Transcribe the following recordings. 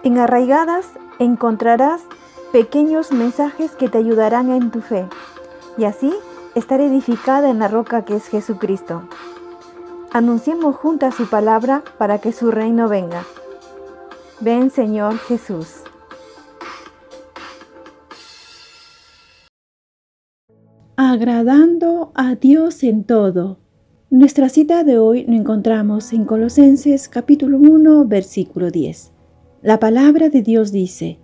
En Arraigadas encontrarás pequeños mensajes que te ayudarán en tu fe y así estar edificada en la roca que es Jesucristo. Anunciemos juntas su palabra para que su reino venga. Ven, Señor Jesús. Agradando a Dios en todo. Nuestra cita de hoy lo encontramos en Colosenses capítulo 1, versículo 10. La palabra de Dios dice: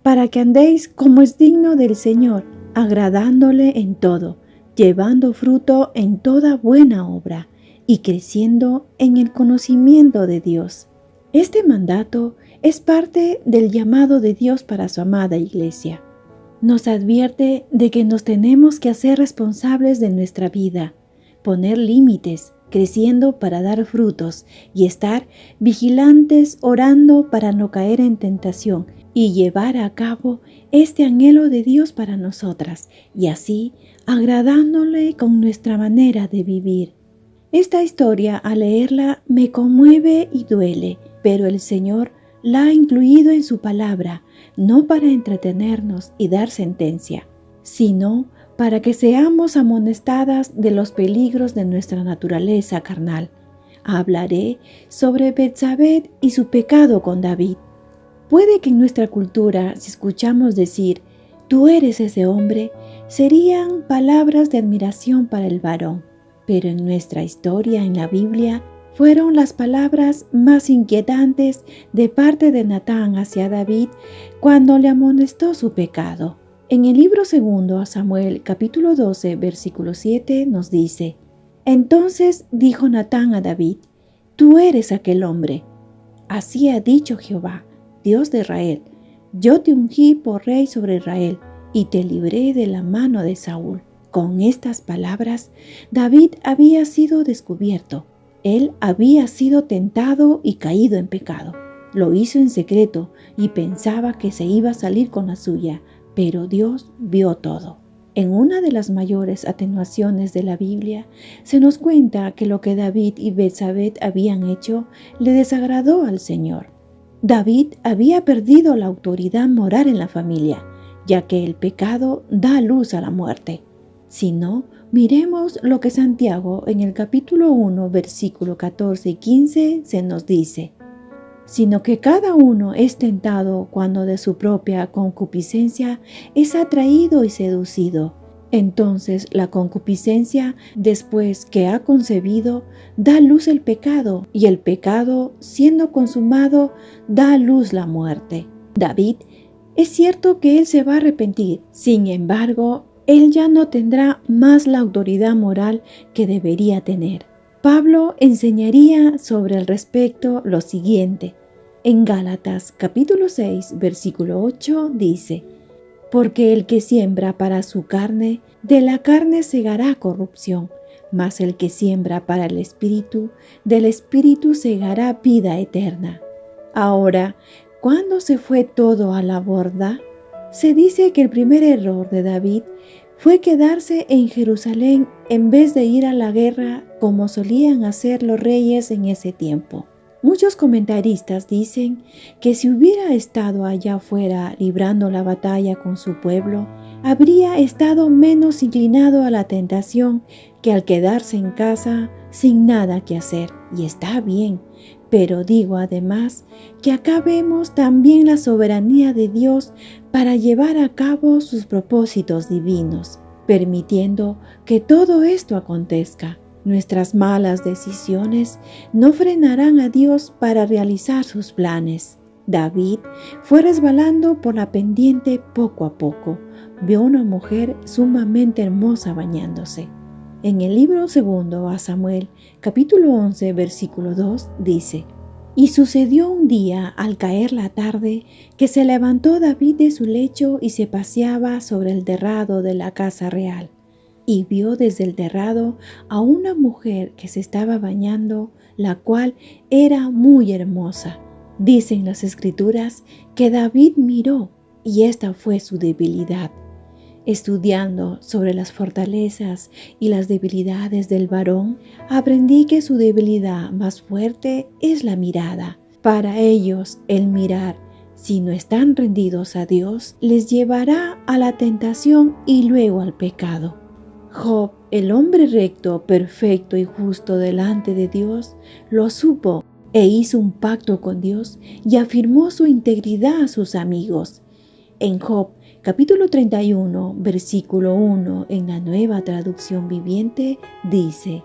para que andéis como es digno del Señor, agradándole en todo, llevando fruto en toda buena obra y creciendo en el conocimiento de Dios. Este mandato es parte del llamado de Dios para su amada iglesia. Nos advierte de que nos tenemos que hacer responsables de nuestra vida, poner límites, creciendo para dar frutos y estar vigilantes orando para no caer en tentación y llevar a cabo este anhelo de Dios para nosotras y así agradándole con nuestra manera de vivir. Esta historia, al leerla, me conmueve y duele, pero el Señor la ha incluido en su palabra, no para entretenernos y dar sentencia, sino para que seamos amonestadas de los peligros de nuestra naturaleza carnal. Hablaré sobre Betsabé y su pecado con David. Puede que en nuestra cultura, si escuchamos decir, tú eres ese hombre, serían palabras de admiración para el varón, pero en nuestra historia en la Biblia, fueron las palabras más inquietantes de parte de Natán hacia David cuando le amonestó su pecado. En el libro segundo a Samuel, capítulo 12, versículo 7, nos dice: entonces dijo Natán a David: tú eres aquel hombre. Así ha dicho Jehová, Dios de Israel: yo te ungí por rey sobre Israel y te libré de la mano de Saúl. Con estas palabras, David había sido descubierto. Él había sido tentado y caído en pecado. Lo hizo en secreto y pensaba que se iba a salir con la suya, pero Dios vio todo. En una de las mayores atenuaciones de la Biblia, se nos cuenta que lo que David y Betsabé habían hecho le desagradó al Señor. David había perdido la autoridad moral en la familia, ya que el pecado da luz a la muerte. Si no, miremos lo que Santiago en el capítulo 1, versículo 14 y 15 se nos dice: sino que cada uno es tentado cuando de su propia concupiscencia es atraído y seducido. Entonces la concupiscencia, después que ha concebido, da a luz el pecado, y el pecado, siendo consumado, da a luz la muerte. David, es cierto que él se va a arrepentir, sin embargo, él ya no tendrá más la autoridad moral que debería tener. Pablo enseñaría sobre el respecto lo siguiente. En Gálatas capítulo 6, versículo 8 dice: porque el que siembra para su carne, de la carne segará corrupción, mas el que siembra para el Espíritu, del Espíritu segará vida eterna. Ahora, ¿cuándo se fue todo a la borda? Se dice que el primer error de David fue quedarse en Jerusalén en vez de ir a la guerra como solían hacer los reyes en ese tiempo. Muchos comentaristas dicen que si hubiera estado allá afuera librando la batalla con su pueblo, habría estado menos inclinado a la tentación que al quedarse en casa sin nada que hacer. Y está bien, pero digo además que acá vemos también la soberanía de Dios para llevar a cabo sus propósitos divinos, permitiendo que todo esto acontezca. Nuestras malas decisiones no frenarán a Dios para realizar sus planes. David fue resbalando por la pendiente poco a poco. Vio una mujer sumamente hermosa bañándose. En el libro segundo a Samuel, capítulo 11, versículo 2, dice: y sucedió un día, al caer la tarde, que se levantó David de su lecho y se paseaba sobre el terrado de la casa real. Y vio desde el terrado a una mujer que se estaba bañando, la cual era muy hermosa. Dicen las Escrituras que David miró, y esta fue su debilidad. Estudiando sobre las fortalezas y las debilidades del varón, aprendí que su debilidad más fuerte es la mirada. Para ellos, el mirar Si no están rendidos a Dios, les llevará a la tentación y luego al pecado. Job, el hombre recto, perfecto y justo delante de Dios, lo supo e hizo un pacto con Dios y afirmó su integridad a sus amigos. En Job, capítulo 31, versículo 1, en la Nueva Traducción Viviente, dice: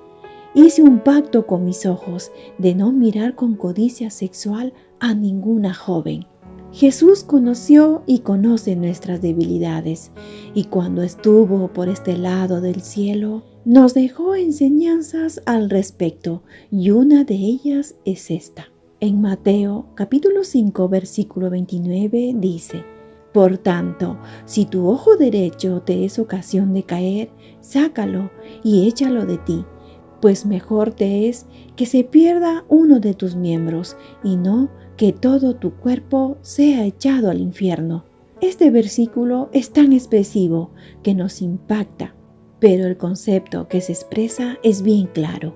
Hice un pacto con mis ojos de no mirar con codicia sexual a ninguna joven. Jesús conoció y conoce nuestras debilidades, y cuando estuvo por este lado del cielo, nos dejó enseñanzas al respecto, y una de ellas es esta. En Mateo, capítulo 5, versículo 29, dice: Por tanto, si tu ojo derecho te es ocasión de caer, sácalo y échalo de ti, pues mejor te es que se pierda uno de tus miembros, y no que todo tu cuerpo sea echado al infierno. Este versículo es tan expresivo que nos impacta, pero el concepto que se expresa es bien claro.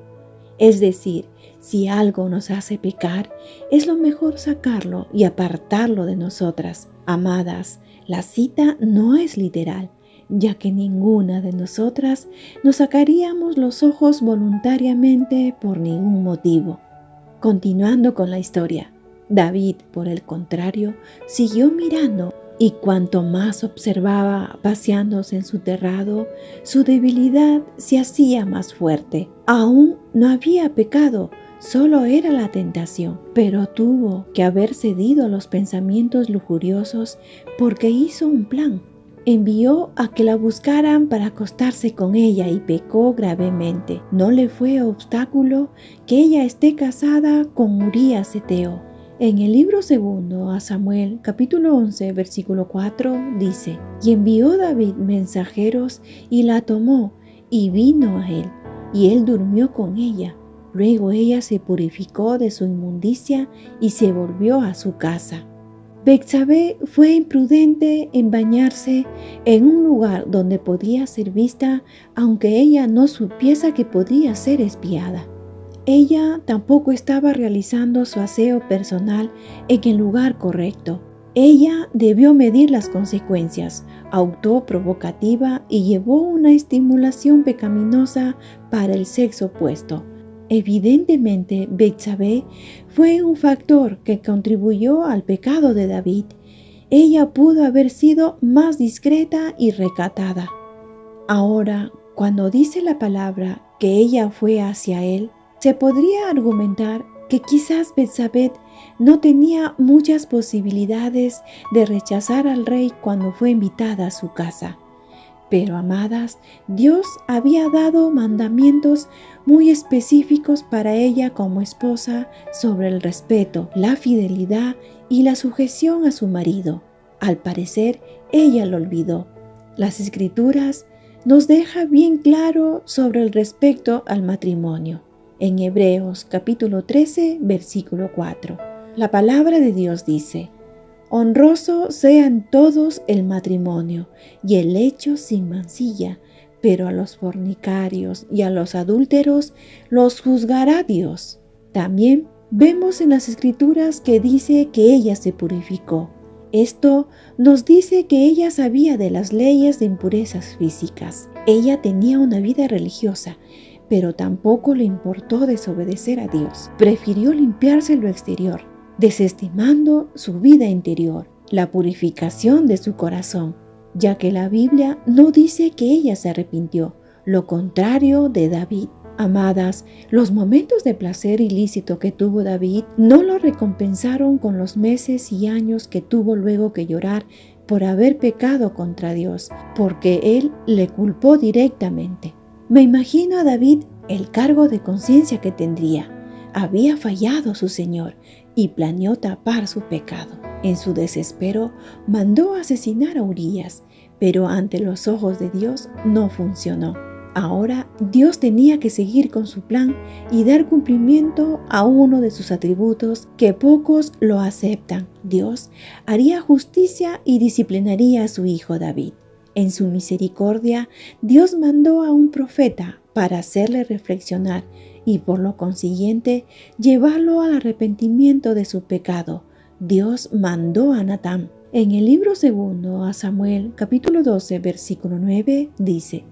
Es decir, si algo nos hace pecar, es lo mejor sacarlo y apartarlo de nosotras. Amadas, la cita no es literal, ya que ninguna de nosotras nos sacaríamos los ojos voluntariamente por ningún motivo. Continuando con la historia, David, por el contrario, siguió mirando, y cuanto más observaba paseándose en su terrado, su debilidad se hacía más fuerte. Aún no había pecado, solo era la tentación, pero tuvo que haber cedido a los pensamientos lujuriosos porque hizo un plan. Envió a que la buscaran para acostarse con ella y pecó gravemente. No le fue obstáculo que ella esté casada con Urías Eteo. En el libro segundo a Samuel, capítulo 11, versículo 4, dice: Y envió David mensajeros y la tomó y vino a él, y él durmió con ella. Luego ella se purificó de su inmundicia y se volvió a su casa. Betsabé fue imprudente en bañarse en un lugar donde podía ser vista, aunque ella no supiese que podía ser espiada. Ella tampoco estaba realizando su aseo personal en el lugar correcto. Ella debió medir las consecuencias, actuó provocativa y llevó una estimulación pecaminosa para el sexo opuesto. Evidentemente, Betsabé fue un factor que contribuyó al pecado de David. Ella pudo haber sido más discreta y recatada. Ahora, cuando dice la palabra que ella fue hacia él, se podría argumentar que quizás Betsabé no tenía muchas posibilidades de rechazar al rey cuando fue invitada a su casa. Pero, amadas, Dios había dado mandamientos muy específicos para ella como esposa sobre el respeto, la fidelidad y la sujeción a su marido. Al parecer, ella lo olvidó. Las Escrituras nos dejan bien claro sobre el respeto al matrimonio. En Hebreos capítulo 13, versículo 4, la palabra de Dios dice: Honroso sean todos el matrimonio y el lecho sin mancilla, pero a los fornicarios y a los adúlteros los juzgará Dios. También vemos en las Escrituras que dice que ella se purificó. Esto nos dice que ella sabía de las leyes de impurezas físicas. Ella tenía una vida religiosa, pero tampoco le importó desobedecer a Dios. Prefirió limpiarse lo exterior, desestimando su vida interior, la purificación de su corazón, ya que la Biblia no dice que ella se arrepintió, lo contrario de David. Amadas, los momentos de placer ilícito que tuvo David no lo recompensaron con los meses y años que tuvo luego que llorar por haber pecado contra Dios, porque él le culpó directamente. Me imagino a David el cargo de conciencia que tendría. Había fallado su Señor y planeó tapar su pecado. En su desespero mandó asesinar a Urías, pero ante los ojos de Dios no funcionó. Ahora Dios tenía que seguir con su plan y dar cumplimiento a uno de sus atributos que pocos lo aceptan. Dios haría justicia y disciplinaría a su hijo David. En su misericordia, Dios mandó a un profeta para hacerle reflexionar y por lo consiguiente llevarlo al arrepentimiento de su pecado. Dios mandó a Natán. En el libro segundo a Samuel, capítulo 12, versículo 9, dice: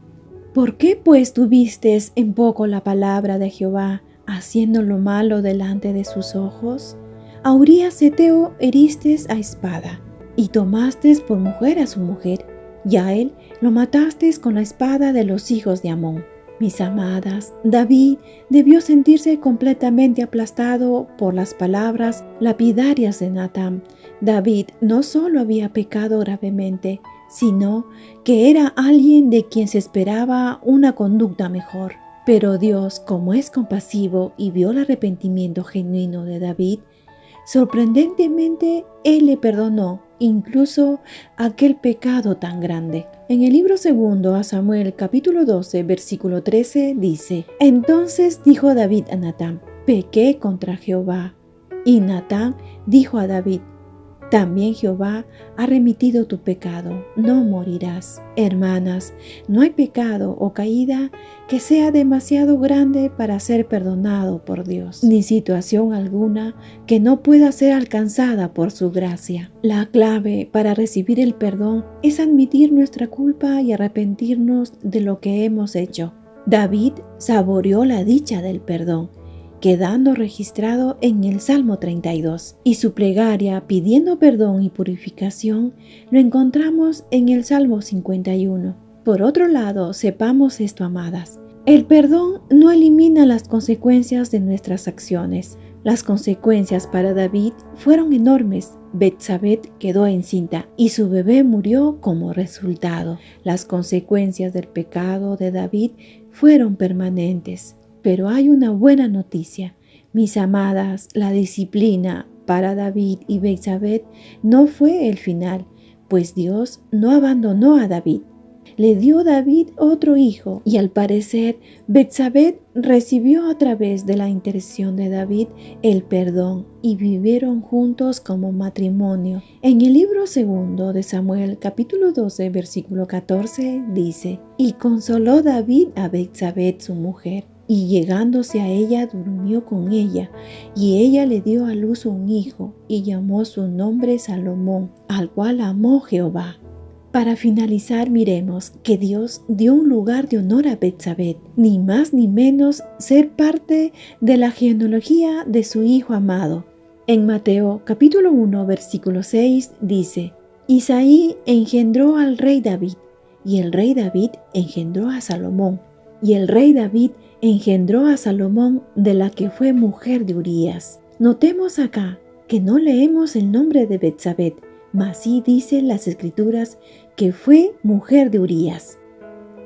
¿Por qué pues tuviste en poco la palabra de Jehová, haciendo lo malo delante de sus ojos? A Urías Heteo heriste a espada, y tomaste por mujer a su mujer, y a él lo mataste con la espada de los hijos de Amón. Mis amadas, David debió sentirse completamente aplastado por las palabras lapidarias de Natán. David no solo había pecado gravemente, sino que era alguien de quien se esperaba una conducta mejor. Pero Dios, como es compasivo y vio el arrepentimiento genuino de David, sorprendentemente Él le perdonó incluso aquel pecado tan grande. En el libro segundo a Samuel, capítulo 12, versículo 13, dice: Entonces dijo David a Natán: Pequé contra Jehová. Y Natán dijo a David: También Jehová ha remitido tu pecado, no morirás. Hermanas, no hay pecado o caída que sea demasiado grande para ser perdonado por Dios, ni situación alguna que no pueda ser alcanzada por su gracia. La clave para recibir el perdón es admitir nuestra culpa y arrepentirnos de lo que hemos hecho. David saboreó la dicha del perdón, quedando registrado en el Salmo 32, y su plegaria pidiendo perdón y purificación lo encontramos en el Salmo 51. Por otro lado, sepamos esto, amadas: el perdón no elimina las consecuencias de nuestras acciones. Las consecuencias para David fueron enormes. Betsabé quedó encinta y su bebé murió como resultado. Las consecuencias del pecado de David fueron permanentes. Pero hay una buena noticia, mis amadas: la disciplina para David y Betsabé no fue el final, pues Dios no abandonó a David. Le dio a David otro hijo, y al parecer Betsabé recibió a través de la intercesión de David el perdón, y vivieron juntos como matrimonio. En el libro segundo de Samuel, capítulo 12, versículo 14, dice: Y consoló David a Betsabé su mujer, y llegándose a ella durmió con ella, y ella le dio a luz un hijo, y llamó su nombre Salomón, al cual amó Jehová. Para finalizar, miremos que Dios dio un lugar de honor a Betsabé, ni más ni menos ser parte de la genealogía de su hijo amado. En Mateo capítulo 1, versículo 6 dice: Isaí engendró al rey David, y el rey David engendró a Salomón, y el rey David engendró a Salomón de la que fue mujer de Urías. Notemos acá que no leemos el nombre de Betsabé, mas sí dicen las escrituras que fue mujer de Urías.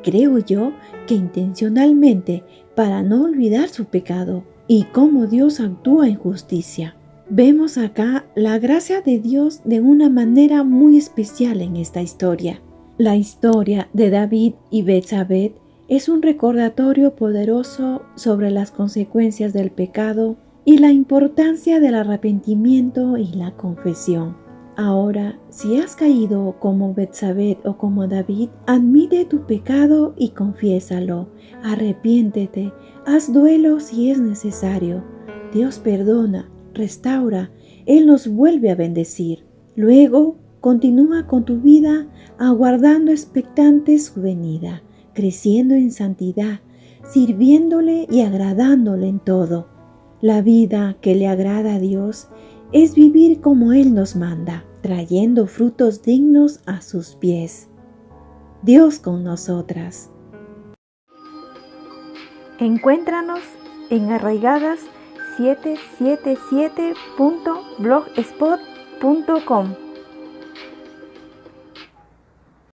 Creo yo que intencionalmente, para no olvidar su pecado y cómo Dios actúa en justicia. Vemos acá la gracia de Dios de una manera muy especial en esta historia. La historia de David y Betsabé es un recordatorio poderoso sobre las consecuencias del pecado y la importancia del arrepentimiento y la confesión. Ahora, si has caído como Betsabé o como David, admite tu pecado y confiésalo. Arrepiéntete, haz duelo si es necesario. Dios perdona, restaura, Él nos vuelve a bendecir. Luego, continúa con tu vida aguardando expectante su venida, creciendo en santidad, sirviéndole y agradándole en todo. La vida que le agrada a Dios es vivir como Él nos manda, trayendo frutos dignos a sus pies. Dios con nosotras. Encuéntranos en arraigadas777.blogspot.com.